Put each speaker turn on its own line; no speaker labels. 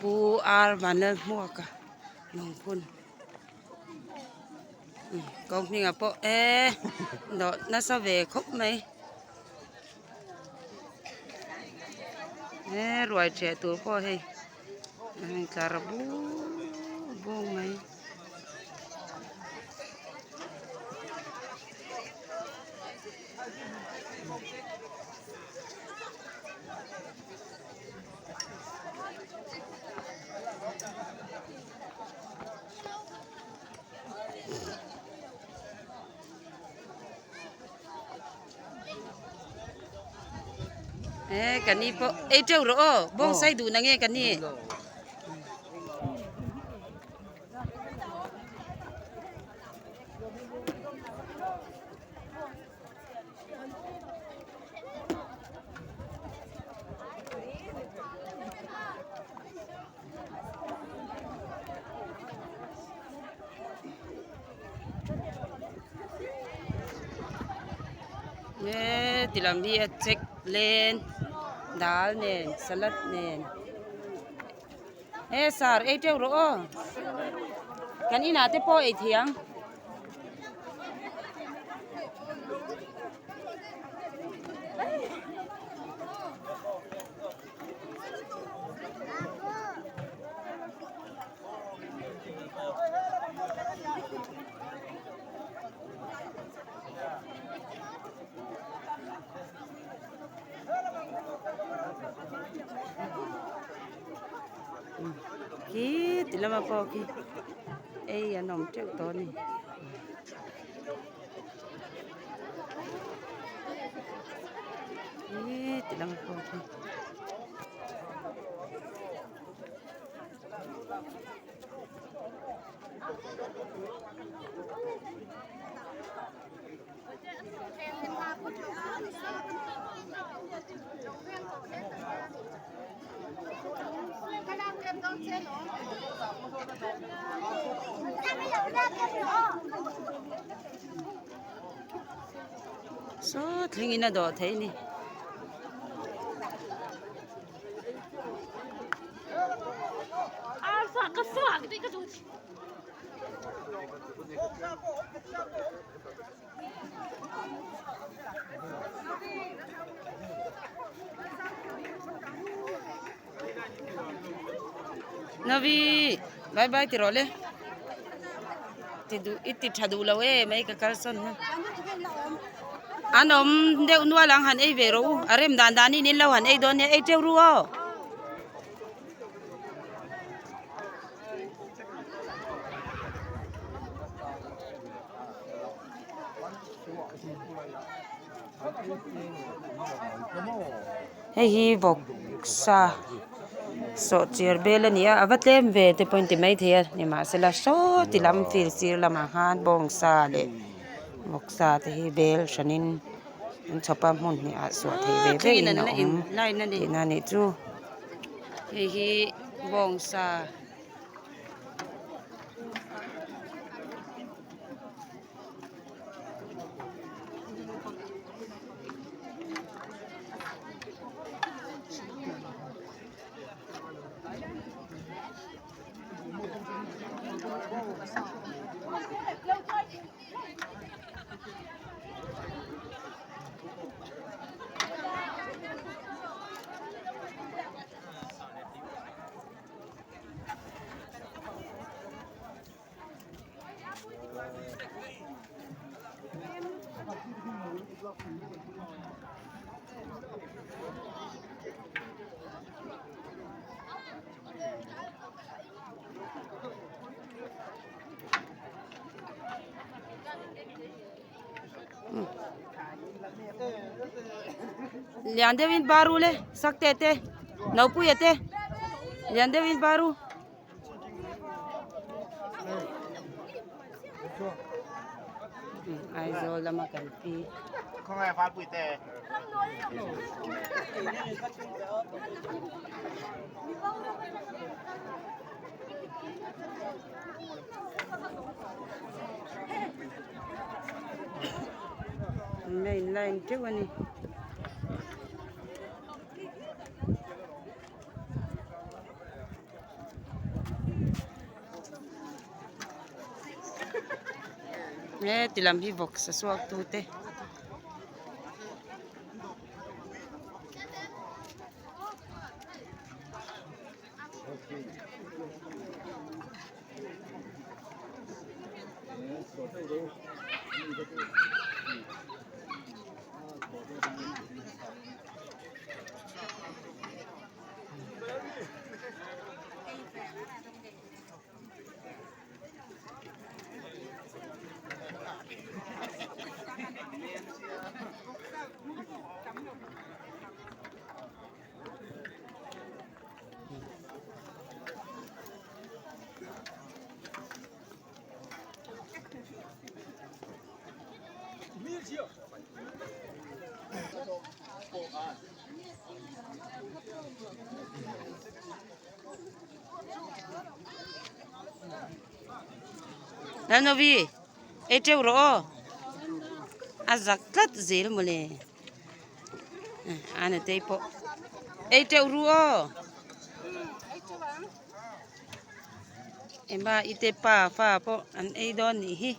ปูอาร์มาเนมัวกะน้องพุ่นกองนี่งะปอดอกน่าสะเวครบไหมรวยแท้ตัวพ่อให้การบูบ่งไหมกันนี่ปอเจ้าโรบ่งใส่ดูนะเงกันนี่ติลามีเช็คเลนดาลเนนสลัดเนนสาร์เจ้าโรกันนี่นาเตปอเทียงติลามาปอกียานมเจ้าตัวนี้ติลามาปอกีถึงอินาดอเทนี่สักก็สักดิกระดูนาวีบายบายติรอเลยติดูติดชาดูแล้วไม่ก็กระสันนะอันนมเดี๋ยวนัวหลังหันเวรูอารมดานนี่นี่เราหันโดนเนี่ยเจ้ารู้ฮีบอกซาโซเชียร์เบลเนี่ยอาวัตเล่มเวทีพอยน์ที่ไม่เทียนี่มาเสร็จแล้วโซติลำฟิลซีลำอาหารบองซาเลยบอกซาที่เบลชนินมันชอบปั๊มหุ่นนี่อาสวดที่เบลได้ยินนะที่นั่นนี่จูฮีบองซาLian Devin baru le sakte te naupu yete Lian Devin baru ai zo lama kan pi
không ai phát bụi tè
main line tu ni ti lam hi vok sa suak tu te Nanovi ete uro azaklat zel mole ana teipo ete uro emba ite pa fa po an ei don ni hi